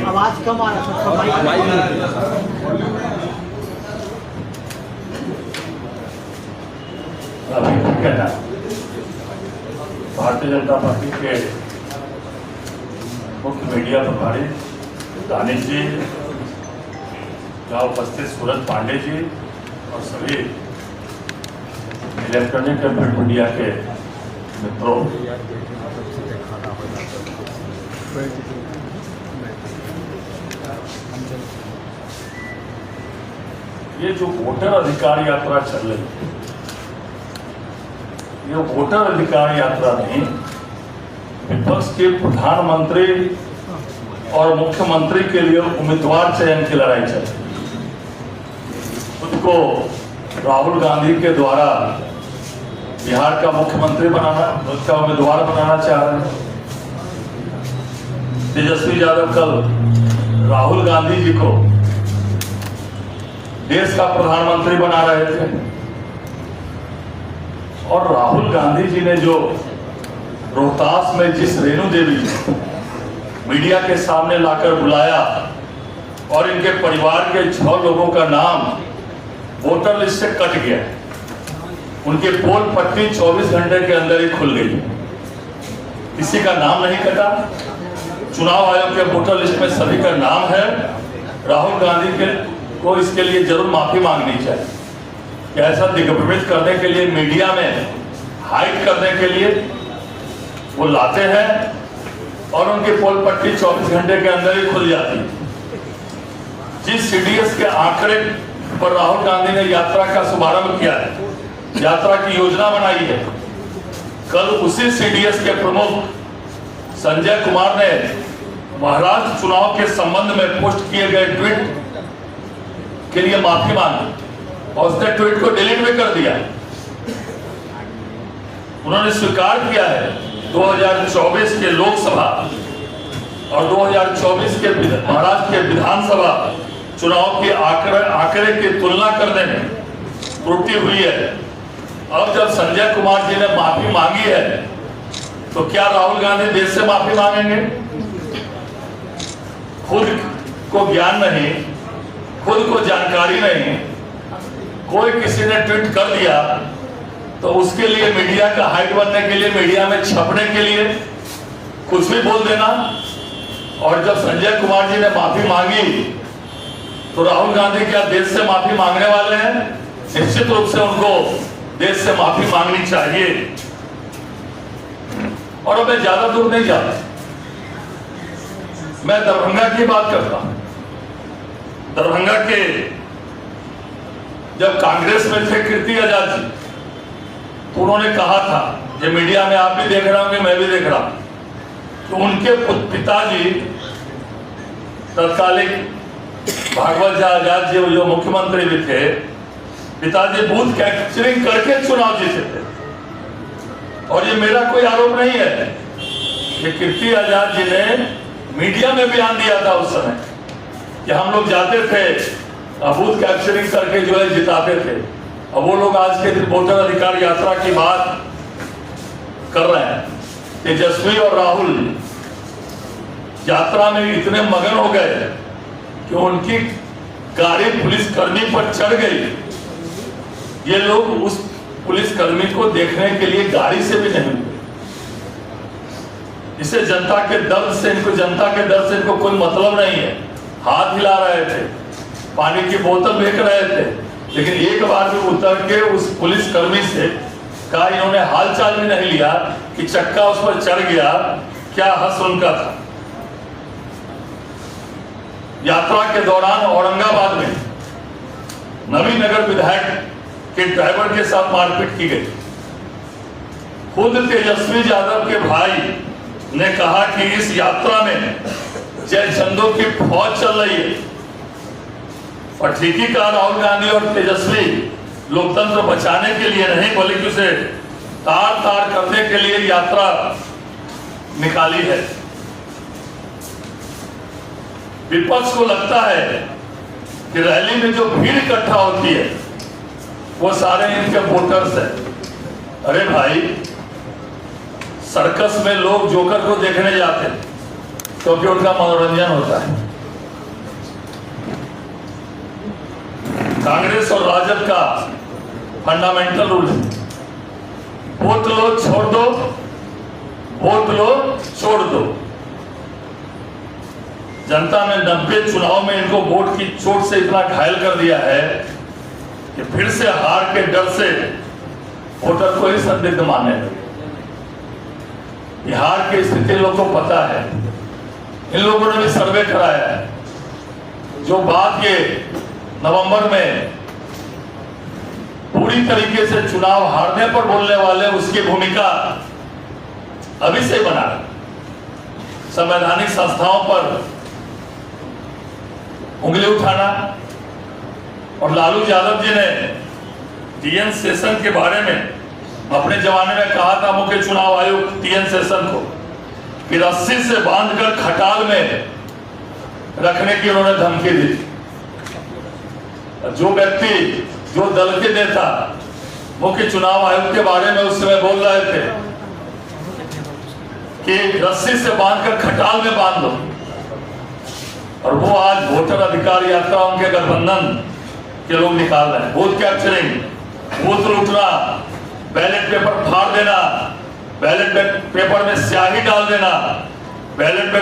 आवाज कम आ रहा है। भारतीय जनता पार्टी के मुख्य मीडिया प्रभारी दानिश जी, यहाँ उपस्थित सूरज पांडे जी और सभी इलेक्ट्रॉनिक एंड प्रिंट मीडिया के मित्रों, ये जो वोटर अधिकार यात्रा चल रही है, ये वोटर अधिकार यात्रा नहीं, विपक्ष के प्रधानमंत्री और मुख्यमंत्री के लिए उम्मीदवार चयन की लड़ाई चल रही है। खुद को राहुल गांधी के द्वारा बिहार का मुख्यमंत्री बनाना, उसका उम्मीदवार बनाना चाह रहे हैं। तेजस्वी यादव कल राहुल गांधी जी को देश का प्रधानमंत्री बना रहे थे और राहुल गांधी जी ने जो रोहतास में जिस रेणु देवी मीडिया के सामने लाकर बुलाया और इनके परिवार के 6 लोगों का नाम वोटर लिस्ट से कट गया, उनके पोल पट्टी 24 घंटे के अंदर ही खुल गई, किसी का नाम नहीं कटा। चुनाव आयोग के वोटर लिस्ट में सभी का नाम है। राहुल गांधी को इसके लिए जरूर माफी मांगनी चाहिए कि ऐसा दिग्भ्रमित करने के लिए, मीडिया में हाइड करने के लिए वो लाते हैं और उनकी पोल पट्टी 24 घंटे के अंदर ही खुल जाती है। जिस सीडीएस के आंकड़े पर राहुल गांधी ने यात्रा का शुभारंभ किया है, यात्रा की योजना बनाई है, कल उसी सीडीएस के प्रमुख संजय कुमार ने महाराष्ट्र चुनाव के संबंध में पोस्ट किए गए ट्वीट के लिए माफी मांगी और उसने ट्वीट को डिलीट भी कर दिया। उन्होंने स्वीकार किया है 2024 के लोकसभा और 2024 के महाराष्ट्र के विधानसभा चुनाव के आंकड़े की तुलना करने में त्रुटि हुई है। अब जब संजय कुमार जी ने माफी मांगी है तो क्या राहुल गांधी देश से माफी मांगेंगे? खुद को ज्ञान नहीं, खुद को जानकारी नहीं, कोई किसी ने ट्वीट कर दिया तो उसके लिए मीडिया का हाइट बनने के लिए, मीडिया में छपने के लिए कुछ भी बोल देना। और जब संजय कुमार जी ने माफी मांगी तो राहुल गांधी क्या देश से माफी मांगने वाले हैं? निश्चित रूप से उनको देश से माफी मांगनी चाहिए। और अब मैं ज्यादा दूर नहीं जाता, मैं दरभंगा की बात करता हूं। दरभंगा के जब कांग्रेस में थे कीर्ति आजाद जी, तो उन्होंने कहा था, ये मीडिया में आप भी देख रहे होंगे, मैं भी देख रहा हूं, तो उनके पिताजी तत्कालिक भागवत झा आजाद जी जो मुख्यमंत्री भी थे, पिताजी बूथ कैप्चरिंग करके चुनाव जीते थे। और ये मेरा कोई आरोप नहीं है, ये कीर्ति आजाद जी ने मीडिया में बयान दिया था उस समय कि हम लोग जाते थे बूथ कैप्चरिंग करके जो है जिताते थे। अब वो लोग आज के दिन वोटर अधिकार यात्रा की बात कर रहे हैं। तेजस्वी और राहुल यात्रा में इतने मगन हो गए कि उनकी गाड़ी पुलिसकर्मी पर चढ़ गई। ये लोग उस पुलिसकर्मी को देखने के लिए गाड़ी से भी नहीं हुए। इसे जनता के दर्द से इनको कोई मतलब नहीं है। हाथ हिला रहे थे, पानी की बोतल फेंक रहे थे, लेकिन एक बार भी उतर के उस पुलिसकर्मी से का इन्होंने हालचाल भी नहीं लिया कि चक्का उस पर चढ़ गया, क्या हंस उनका था। यात्रा के दौरान औरंगाबाद में नवीनगर विधायक के ड्राइवर के साथ मारपीट की गई। खुद तेजस्वी यादव के भाई ने कहा कि इस यात्रा में जयचंदों की फौज चल रही है। और ठीक ही कहा राहुल गांधी और तेजस्वी लोकतंत्र बचाने के लिए नहीं, बल्कि उसे तार तार करने के लिए यात्रा निकाली है। विपक्ष को लगता है कि रैली में जो भीड़ इकट्ठा होती है वो सारे इनके वोटर्स हैं। अरे भाई, सर्कस में लोग जोकर को देखने जाते हैं, क्योंकि उनका मनोरंजन होता है। कांग्रेस और राजद का फंडामेंटल रूल है, वोट लो छोड़ दो, वोट लो छोड़ दो। जनता ने 90 चुनाव में इनको वोट की चोट से इतना घायल कर दिया है कि फिर से हार के डर से वोटर को ही संदिग्ध मानने लगे। बिहार की स्थिति लोगों को पता है, इन लोगों ने भी सर्वे कराया है। जो बात ये नवंबर में पूरी तरीके से चुनाव हारने पर बोलने वाले, उसकी भूमिका अभी से बना। संवैधानिक संस्थाओं पर उंगली उठाना, और लालू यादव जी ने टीएन शेषन के बारे में अपने जमाने में कहा था, मुख्य चुनाव आयुक्त टीएन शेषन को, कि रस्सी से बांधकर खटाल में रखने की उन्होंने धमकी दी थी। जो व्यक्ति, जो दल के नेता मुख्य चुनाव आयुक्त के बारे में उस समय बोल रहे थे कि रस्सी से बांधकर खटाल में बांध दो, और वो आज वोटर अधिकार यात्रा उनके गठबंधन के लोग निकाल रहे हैं। बूथ कैप्चरिंग, बूथ लूटना, बैलेट पेपर फाड़ देना, बैलेट पेपर में स्याही डाल देना, बैलेट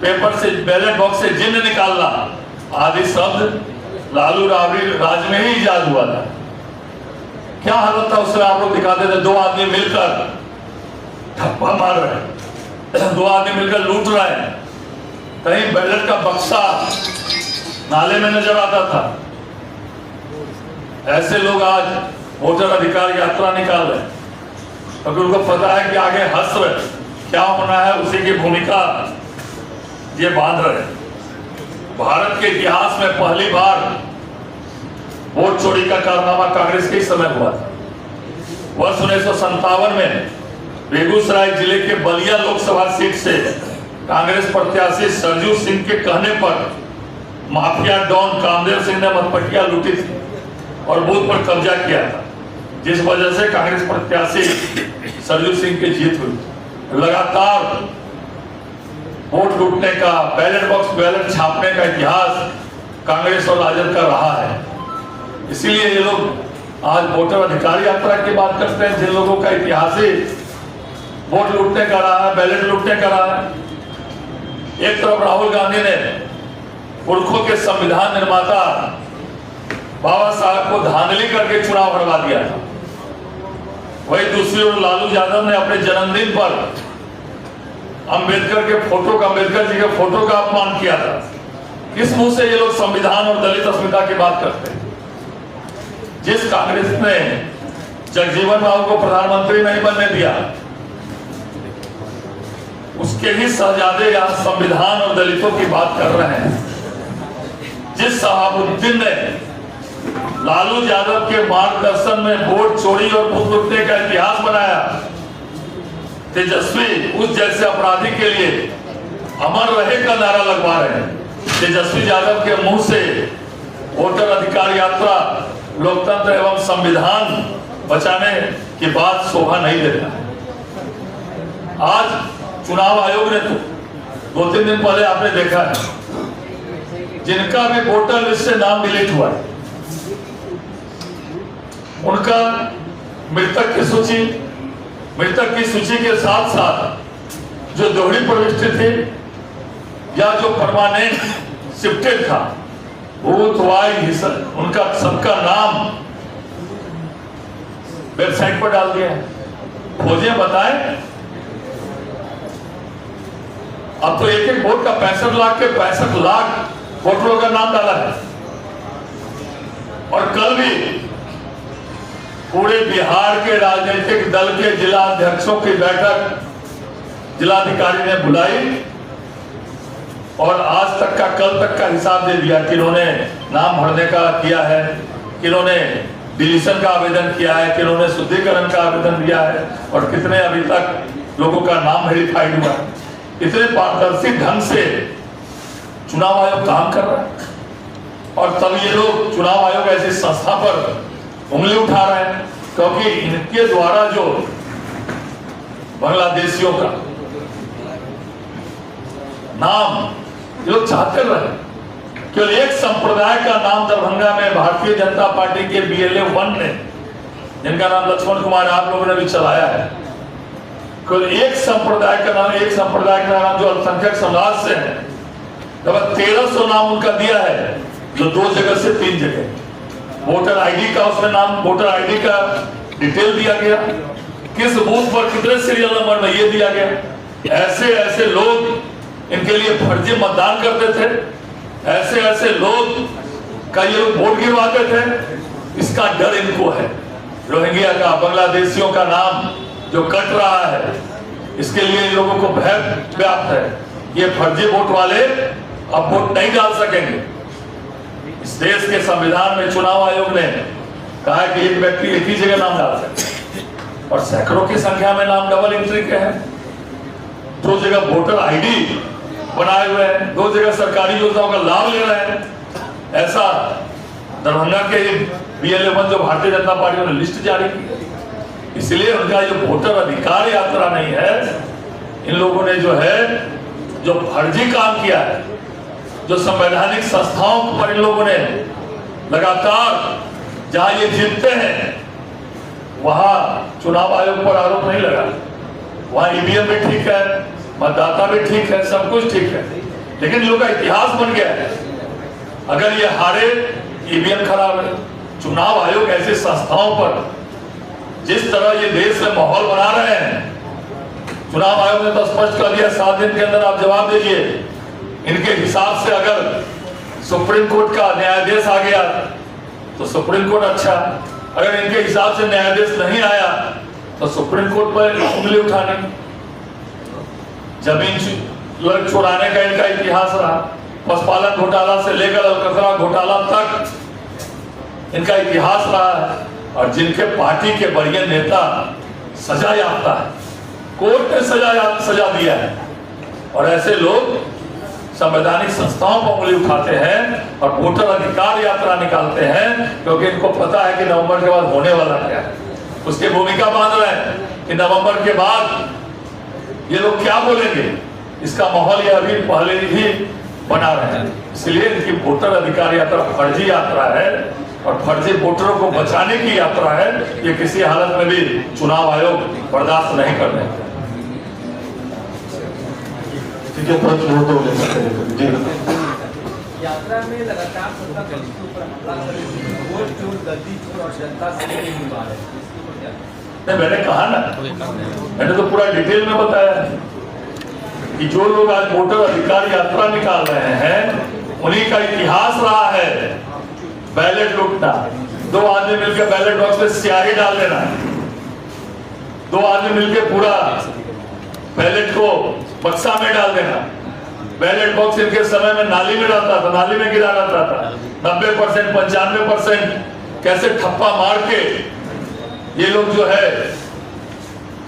पेपर से, बैलेट बॉक्स से जिन्न निकालना आदि शब्द लालू राबड़ी राज में ही इजाद हुआ था। क्या हालत था उसमें, आप लोग दिखाते थे, दो आदमी मिलकर ठप्पा मार रहे हैं, दो आदमी मिलकर लूट रहे हैं, कहीं बैलेट का बक्सा नाले में नजर आता था। ऐसे लोग आज वोटर अधिकार यात्रा निकाल रहे हैं, क्योंकि उनको पता है कि आगे हश्र क्या होना है, उसी की भूमिका ये बांध रहे हैं। भारत के इतिहास में पहली बार वोट चोरी का कारनामा कांग्रेस के ही समय हुआ था। वर्ष 1957 में बेगूसराय जिले के बलिया लोकसभा सीट से कांग्रेस प्रत्याशी सरजू सिंह के कहने पर माफिया डॉन कामदेव सिंह ने मतपटिया लूटी थी और बूथ पर कब्जा किया था, जिस वजह से कांग्रेस प्रत्याशी सरजू सिंह की जीत हुई। लगातार वोट लूटने का, बैलेट बॉक्स बैलेट छापने का इतिहास कांग्रेस और राजद का रहा है। इसीलिए ये लोग आज वोटर अधिकार यात्रा की बात करते हैं, जिन लोगों का इतिहास ही वोट लूटने का रहा है, बैलेट लूटने का रहा है। एक तरफ राहुल गांधी ने पुरखों के संविधान निर्माता बाबा साहब को धांधली करके चुनाव हरवा दिया था, वही दूसरी ओर लालू यादव ने अपने जन्मदिन पर अंबेडकर के फोटो का, अंबेडकर जी के फोटो का अपमान किया था। किस मुंह से ये लोग संविधान और दलित अस्मिता की बात करते हैं? जिस कांग्रेस ने जगजीवन राम को प्रधानमंत्री नहीं बनने दिया, उसके ही शहजादे यहाँ संविधान और दलितों की बात कर रहे हैं। जिस शहाबुद्दीन ने लालू यादव के मार्गदर्शन में वोट चोरी और बूथ लूटने का इतिहास बनाया, तेजस्वी उस जैसे अपराधी के लिए अमर रहे का नारा लगवा रहे हैं। तेजस्वी यादव के मुंह से वोटर अधिकार यात्रा, लोकतंत्र एवं संविधान बचाने की बात शोभा नहीं देता है। आज चुनाव आयोग ने 2-3 दिन पहले आपने देखा है, जिनका भी वोटर लिस्ट से नाम डिलीट हुआ है, उनका मृतक की सूची के साथ साथ जो दोहरी प्रविष्टि थी या जो परमानेंट शिफ्टेड था, बूथ वाइज उनका सबका नाम वेबसाइट पर डाल दिया है। खोजें, बताएं। अब तो एक वोट का 65 लाख के 65 लाख वोटरों का नाम डाला है। और कल भी पूरे बिहार के राजनीतिक दल के जिला अध्यक्षों की बैठक जिलाधिकारी ने बुलाई और आज तक का, कल तक का हिसाब दे दिया कि इन्होंने नाम भरने का किया है, कि इन्होंने डिलीशन का आवेदन किया है, कि इन्होंने शुद्धिकरण का आवेदन दिया है, और कितने अभी तक लोगों का नाम वेरीफाइड हुआ है। इतने पारदर्शी ढंग से चुनाव आयोग काम कर रहा है, और तब ये लोग चुनाव आयोग ऐसी संस्था पर उंगली उठा रहे हैं, क्योंकि इनके द्वारा जो बांग्लादेशियों का, नाम ये लोग चाहते कर रहे हैं। केवल एक संप्रदाय का नाम दरभंगा में भारतीय जनता पार्टी के BLA 1 ने, जिनका नाम लक्ष्मण कुमार आप लोगों ने भी चलाया है, केवल एक संप्रदाय का नाम जो अल्पसंख्यक समाज से है, लगभग 1300 नाम उनका दिया है, जो 2 जगह से 3 जगह। वोटर आईडी का उसमें नाम, वोटर आईडी का डिटेल दिया गया, किस बूथ पर कितने सीरियल नंबर में ये दिया गया। ऐसे ऐसे लोग इनके लिए फर्जी मतदान करते थे, ऐसे ऐसे लोग का ये वोट गिरवाते थे। इसका डर इनको है। रोहिंग्या का, बांग्लादेशियों का नाम जो कट रहा है, इसके लिए इन लोगों को भय व्याप्त है। ये फर्जी वोट वाले अब वोट नहीं डाल सकेंगे। इस देश के संविधान में चुनाव आयोग ने कहा कि एक व्यक्ति एक ही जगह नाम डाल सकते हैं, और सैकड़ों की संख्या में नाम डबल एंट्री के हैं। 2 जगह वोटर आईडी बनाए हुए हैं, 2 जगह सरकारी योजनाओं का लाभ ले रहे हैं। ऐसा दरभंगा के BLA 1 जो भारतीय जनता पार्टी ने लिस्ट जारी की है। इसलिए उनका जो वोटर अधिकार यात्रा नहीं है, इन लोगों ने जो फर्जी काम किया है, जो संवैधानिक संस्थाओं पर इन लोगों ने लगातार जहां ये जीतते हैं वहां चुनाव आयोग पर आरोप नहीं लगा। वहां EVM भी ठीक है, मतदाता भी ठीक है, सब कुछ ठीक है, लेकिन लोगों का इतिहास बन गया है। अगर ये हारे, EVM खराब है। चुनाव आयोग ऐसी संस्थाओं पर जिस तरह ये देश में माहौल बना रहे हैं, चुनाव आयोग ने तो स्पष्ट कर दिया 7 दिन के अंदर आप जवाब दीजिए। इनके हिसाब से अगर सुप्रीम कोर्ट का न्यायाधीश आ गया तो सुप्रीम कोर्ट अच्छा, अगर इनके हिसाब से न्यायाधीश नहीं आया तो सुप्रीम कोर्ट पर उंगली उठाने। जमीन चुराने का इनका इतिहास रहा, पशुपालन घोटाला से लेकर अलकतरा घोटाला तक इनका इतिहास रहा है। और जिनके पार्टी के बड़े नेता सजा याफ्ता है, कोर्ट ने सजा दिया है, और ऐसे लोग संवैधानिक संस्थाओं पर उंगली उठाते हैं और वोटर अधिकार यात्रा निकालते हैं, क्योंकि इनको पता है कि नवंबर के बाद होने वाला क्या है। उसकी भूमिका बांध रहे हैं कि नवंबर के बाद ये लोग क्या बोलेंगे। इसका माहौल ये अभी पहले ही बना रहे हैं। इसलिए इनकी वोटर अधिकार यात्रा फर्जी यात्रा है, और फर्जी वोटरों को बचाने की यात्रा है। ये किसी हालत में भी चुनाव आयोग बर्दाश्त नहीं करने। यात्रा में लगातार सत्ता पक्ष के ऊपर हमला कर रही है, वोट चोर, गद्दी चोर और जनता से नहीं बात है। नहीं, मैंने कहा ना, मैंने तो पूरा डिटेल में बताया कि जो लोग आज वोटर अधिकार यात्रा निकाल रहे हैं, उन्हीं का इतिहास रहा है बैलेट लूटना। 2 आदमी मिलकर बैलेट बॉक्स में स्याही डाल देना, 2 आदमी मिलकर पूरा बैलेट को बक्सा में डाल देना। बैलेट बॉक्स इनके समय में नाली में डालता था, नाली में गिरा जाता था। 90% 95% कैसे ठप्पा मार के ये लोग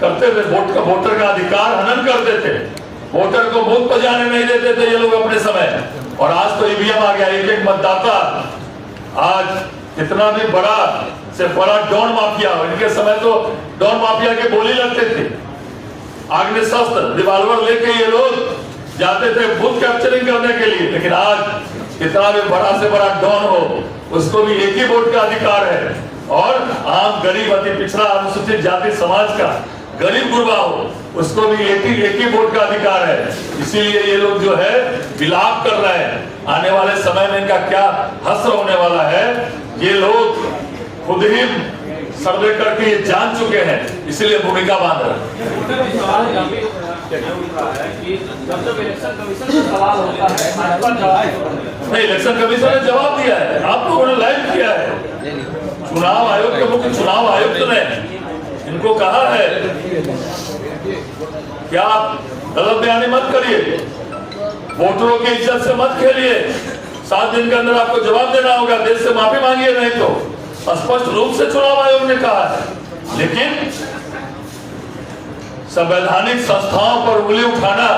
करते थे, वोटर का अधिकार हनन करते थे, वोटर को बूथ पर जाने नहीं देते थे ये लोग अपने समय। और आज तो EVM आ गया। एक मतदाता आज कितना भी बड़ा से बड़ा डॉन माफिया हो, इनके समय तो डॉन माफिया के बोली लगते थे, आग्नेयास्त्र रिवॉल्वर लेके ये लोग जाते थे बूथ कैप्चरिंग करने के लिए। लेकिन आज कितना भी बड़ा से बड़ा डॉन हो, उसको भी एक ही वोट का अधिकार है। और आम गरीब अति पिछड़ा अनुसूचित जाति समाज का गरीब गुरबा हो, उसको भी एक ही वोट का अधिकार है। इसीलिए ये लोग विलाप कर रहे हैं। आने वाले समय में इनका क्या हश्र होने वाला है, ये लोग खुद ही सर्वे करके ये जान चुके हैं, इसीलिए भूमिका बांध रहे हैं। नहीं, इलेक्शन कमीशन ने जवाब दिया है, आप लोगों ने लाइव किया है। चुनाव आयोग के मुख्य चुनाव आयुक्त ने इनको कहा है कि आप गलत बयानी मत करिए, वोटरों की इज्जत से मत खेलिए, 7 दिन के अंदर आपको जवाब देना होगा, देश से माफी मांगिए, नहीं तो स्पष्ट रूप से चुनाव आयोग ने कहा है। लेकिन संवैधानिक संस्थाओं पर उंगली उठाना,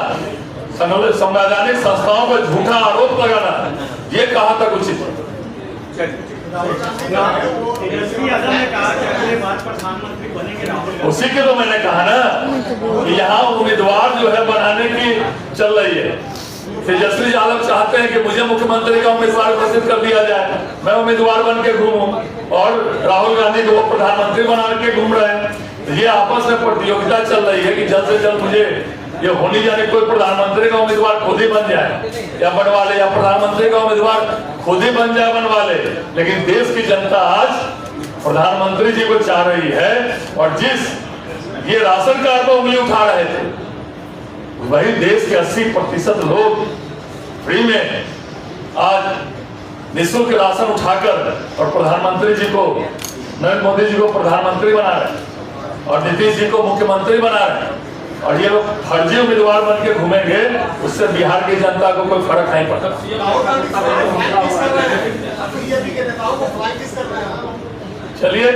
संवैधानिक संस्थाओं पर झूठा आरोप लगाना, ये कहां तक उचित है? उसी के तो मैंने कहा ना कि यहाँ उम्मीदवार बनाने की चल रही है। तेजस्वी यादव चाहते हैं कि मुझे मुख्यमंत्री का उम्मीदवार घोषित कर दिया जाए, मैं उम्मीदवार बन के घूमूं, और राहुल गांधी को वो प्रधानमंत्री बना के घूम रहे हैं। ये आपस में प्रतियोगिता चल रही है कि जल्द से जल्द मुझे ये होनी जाने कोई प्रधानमंत्री का उम्मीदवार खुद ही बन जाए या बनवा ले, या प्रधानमंत्री का उम्मीदवार खुद ही बन जाए बनवा ले। लेकिन देश की जनता आज प्रधानमंत्री जी को चाह रही है, और जिस ये राशन कार्ड पर उंगली उठा रहे थे, वही देश के 80% लोग फ्री में आज निःशुल्क राशन उठाकर और प्रधानमंत्री जी को, नरेंद्र मोदी जी को प्रधानमंत्री बना रहे हैं और नीतीश जी को मुख्यमंत्री बना रहे हैं। और ये लोग फर्जी उम्मीदवार बन के घूमेंगे, उससे बिहार की जनता को कोई फर्क नहीं पड़ता। चलिए,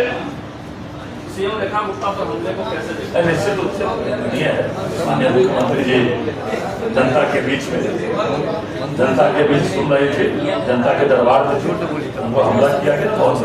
सीएम रेखा गुप्ता पर हमले को कैसे देखते हैं? निश्चित रूप से नहीं है। माननीय मुख्यमंत्री जी जनता के बीच में, जनता के बीच सुन रहे थे, जनता के दरबार में थे, उनको हमला किया गया। बहुत